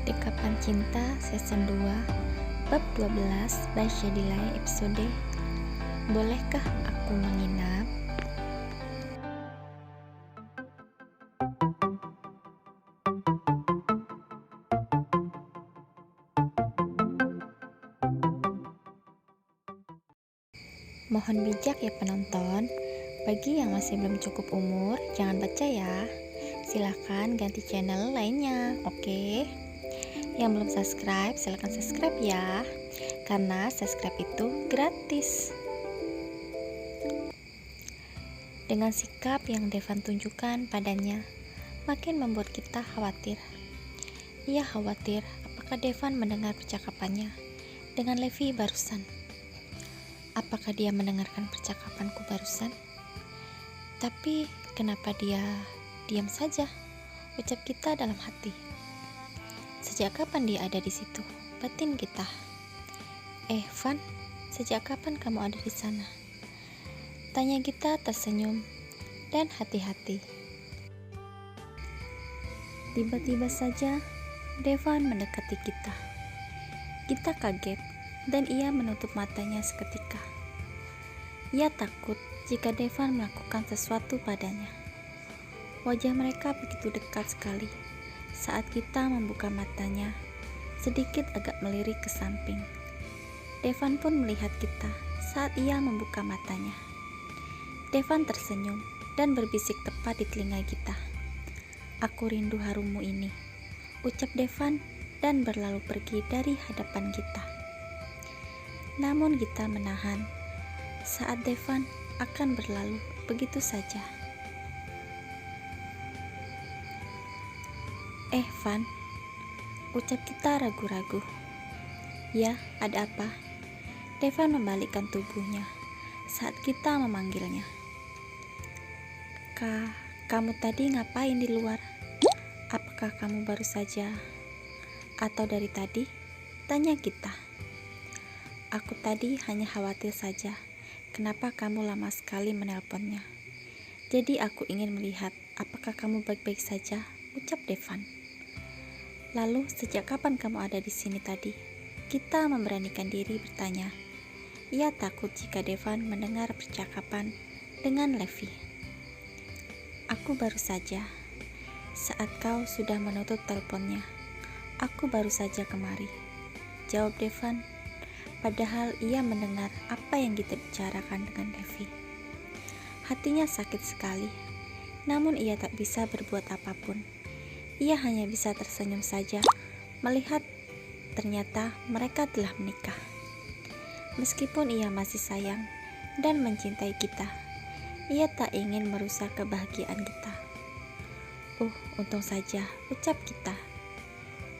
Dekapan Cinta Season 2 Bab 12 by Shadilay episode Bolehkah Aku Menginap? Mohon bijak ya penonton. Bagi yang masih belum cukup umur, jangan baca ya. Silahkan ganti channel lainnya, oke? Yang belum subscribe, silahkan subscribe ya. Karena subscribe itu gratis. Dengan sikap yang Devan tunjukkan padanya, makin membuat kita khawatir. Ia khawatir apakah Devan mendengar percakapannya dengan Levi barusan. Apakah dia mendengarkan percakapanku barusan? Tapi kenapa dia diam saja? Ucap kita dalam hati. Sejak kapan dia ada di situ? Batin kita. Van, sejak kapan kamu ada di sana? Tanya kita tersenyum dan hati-hati. Tiba-tiba saja Devan mendekati kita. Kita kaget dan ia menutup matanya seketika. Ia takut jika Devan melakukan sesuatu padanya. Wajah mereka begitu dekat sekali. Saat kita membuka matanya, sedikit agak melirik ke samping. Devan pun melihat kita saat ia membuka matanya. Devan tersenyum dan berbisik tepat di telinga kita. "Aku rindu harummu ini," ucap Devan dan berlalu pergi dari hadapan kita. Namun kita menahan saat Devan akan berlalu begitu saja. Van, ucap kita ragu-ragu. "Ya, ada apa?" Devan membalikkan tubuhnya saat kita memanggilnya. Kamu tadi ngapain di luar? Apakah kamu baru saja atau dari tadi?" tanya kita. "Aku tadi hanya khawatir saja. Kenapa kamu lama sekali menelponnya? Jadi aku ingin melihat apakah kamu baik-baik saja," ucap Devan. "Lalu sejak kapan kamu ada di sini tadi?" Kita memberanikan diri bertanya. Ia takut jika Devan mendengar percakapan dengan Levi. "Aku baru saja. Saat kau sudah menutup teleponnya, aku baru saja kemari," jawab Devan. Padahal ia mendengar apa yang kita bicarakan dengan Levi. Hatinya sakit sekali, namun ia tak bisa berbuat apapun. Ia hanya bisa tersenyum saja melihat ternyata mereka telah menikah. Meskipun ia masih sayang dan mencintai kita, ia tak ingin merusak kebahagiaan kita. Untung saja," ucap kita.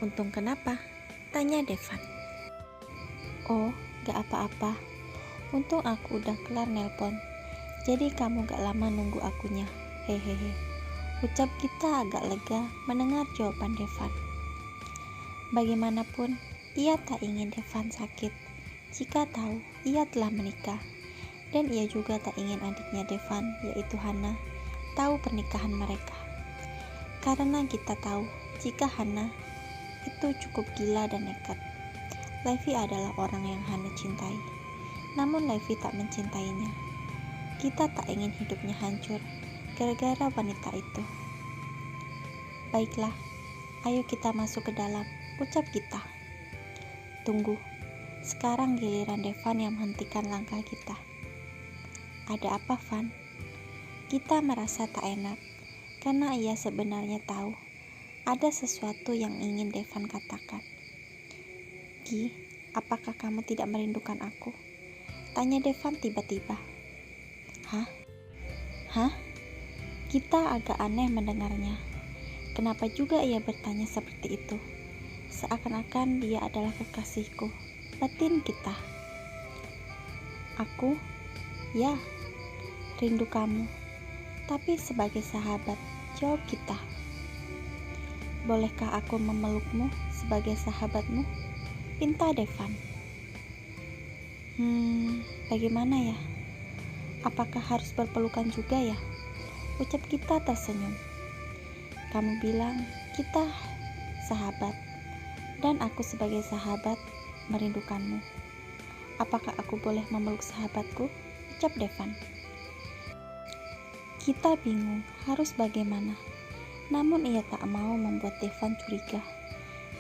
"Untung kenapa?" tanya Devan. Gak apa-apa. Untung aku udah kelar nelpon. Jadi kamu gak lama nunggu akunya. Hehehe. Ucap kita agak lega mendengar jawaban Devan. Bagaimanapun, ia tak ingin Devan sakit jika tahu ia telah menikah. Dan ia juga tak ingin adiknya Devan, yaitu Hana, tahu pernikahan mereka. Karena kita tahu jika Hana itu cukup gila dan nekat. Levi adalah orang yang Hana cintai, namun Levi tak mencintainya. Kita tak ingin hidupnya hancur gara-gara wanita itu. "Baiklah, ayo kita masuk ke dalam," ucap kita. "Tunggu, sekarang giliran Devan yang menghentikan langkah kita." "Ada apa, Van?" Kita merasa tak enak karena ia sebenarnya tahu ada sesuatu yang ingin Devan katakan. "Gi, apakah kamu tidak merindukan aku?" tanya Devan tiba-tiba. Hah? Kita agak aneh mendengarnya. Kenapa juga ia bertanya seperti itu? Seakan-akan dia adalah kekasihku, batin kita. "Aku? Ya, rindu kamu. Tapi sebagai sahabat," jawab kita. "Bolehkah aku memelukmu sebagai sahabatmu?" pinta Devan. Bagaimana ya? Apakah harus berpelukan juga ya?" ucap kita tersenyum. "Kamu bilang kita sahabat. Dan aku sebagai sahabat merindukanmu. Apakah aku boleh memeluk sahabatku? Ucap Devan. Kita bingung harus bagaimana. Namun ia tak mau membuat Devan curiga.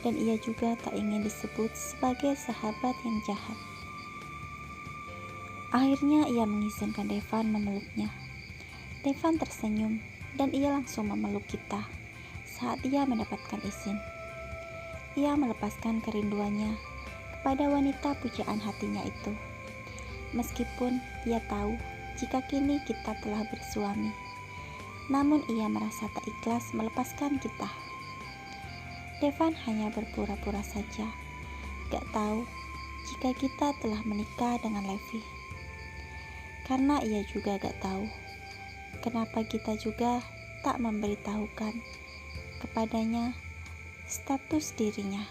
Dan ia juga tak ingin disebut sebagai sahabat yang jahat. Akhirnya ia mengizinkan Devan memeluknya. Devan tersenyum dan ia langsung memeluk kita saat ia mendapatkan izin. Ia melepaskan kerinduannya kepada wanita pujaan hatinya itu. Meskipun ia tahu jika kini kita telah bersuami, namun ia merasa tak ikhlas melepaskan kita. Devan hanya berpura-pura saja, gak tahu jika kita telah menikah dengan Levi. Karena ia juga gak tahu kenapa kita juga tak memberitahukan kepadanya status dirinya.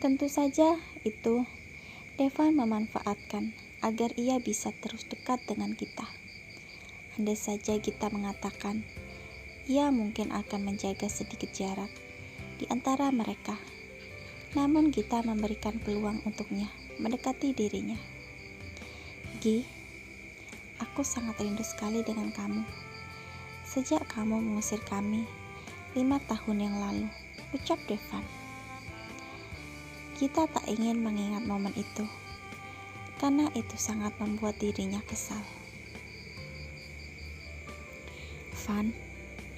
Tentu saja itu Devan memanfaatkan agar ia bisa terus dekat dengan kita. Andai saja kita mengatakan, ia mungkin akan menjaga sedikit jarak di antara mereka. Namun kita memberikan peluang untuknya mendekati dirinya. Gi, aku sangat rindu sekali dengan kamu. Sejak kamu mengusir kami 5 tahun yang lalu, ucap Devan. Kita tak ingin mengingat momen itu, karena itu sangat membuat dirinya kesal. Van,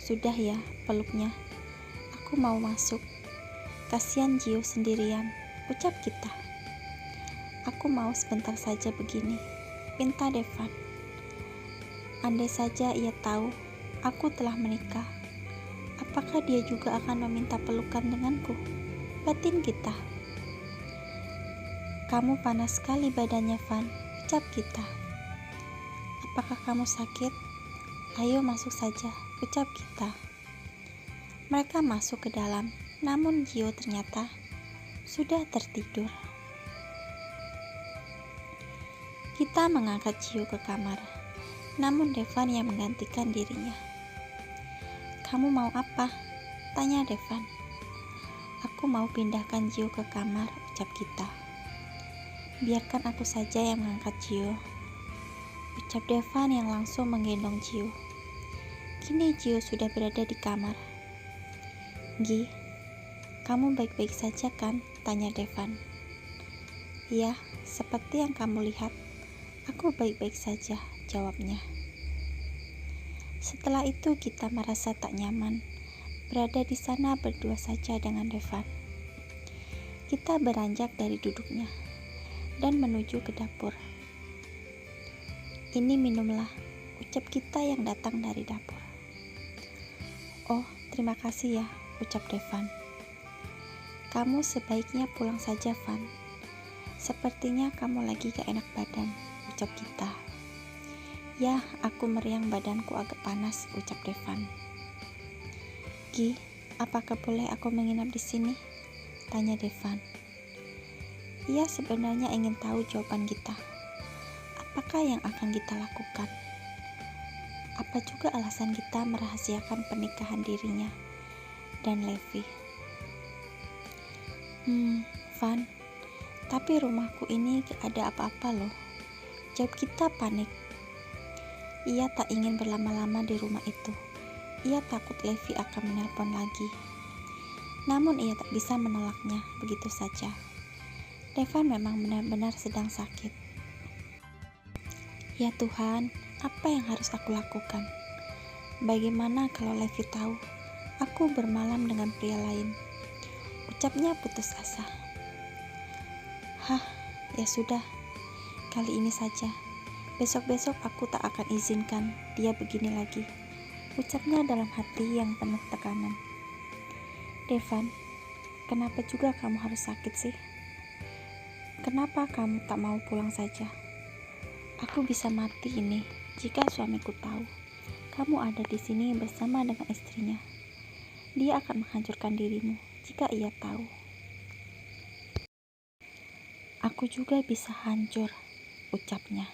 sudah ya peluknya. Aku mau masuk. Kasihan Gio sendirian, ucap kita. Aku mau sebentar saja begini, pinta Devan. Andai saja ia tahu aku telah menikah, apakah dia juga akan meminta pelukan denganku? Batin kita. Kamu panas sekali badannya, Van, ucap kita. Apakah kamu sakit? Ayo masuk saja, ucap kita. Mereka masuk ke dalam, namun Gio ternyata sudah tertidur. Kita mengangkat Gio ke kamar, namun Devan yang menggantikan dirinya. Kamu mau apa? Tanya Devan. Aku mau pindahkan Gio ke kamar, ucap kita. Biarkan aku saja yang mengangkat Gio, ucap Devan yang langsung menggendong Gio. Kini Gio sudah berada di kamar. Gi, kamu baik-baik saja kan? Tanya Devan. Ya, seperti yang kamu lihat, aku baik-baik saja, jawabnya. Setelah itu kita merasa tak nyaman berada di sana berdua saja dengan Devan. Kita beranjak dari duduknya dan menuju ke dapur. Ini minumlah, ucap kita yang datang dari dapur. Oh, terima kasih ya, ucap Devan. Kamu sebaiknya pulang saja, Van. Sepertinya kamu lagi gak enak badan, ucap kita. Ya, aku meriang badanku agak panas, ucap Devan. Gi, apakah boleh aku menginap di sini? Tanya Devan. Ia sebenarnya ingin tahu jawaban kita. Apakah yang akan kita lakukan? Apa juga alasan kita merahasiakan pernikahan dirinya dan Levi? Van, tapi rumahku ini gak ada apa-apa loh, jawab kita panik. Ia tak ingin berlama-lama di rumah itu. Ia takut Levi akan menelpon lagi. Namun ia tak bisa menolaknya begitu saja. Devan memang benar-benar sedang sakit. Ya Tuhan, apa yang harus aku lakukan? Bagaimana kalau Levi tahu aku bermalam dengan pria lain? Ucapnya putus asa. Hah, ya sudah, kali ini saja. Besok-besok aku tak akan izinkan dia begini lagi, ucapnya dalam hati yang penuh tekanan. Devan, kenapa juga kamu harus sakit sih? Kenapa kamu tak mau pulang saja? Aku bisa mati ini jika suamiku tahu kamu ada di sini bersama dengan istrinya. Dia akan menghancurkan dirimu jika ia tahu. Aku juga bisa hancur, ucapnya.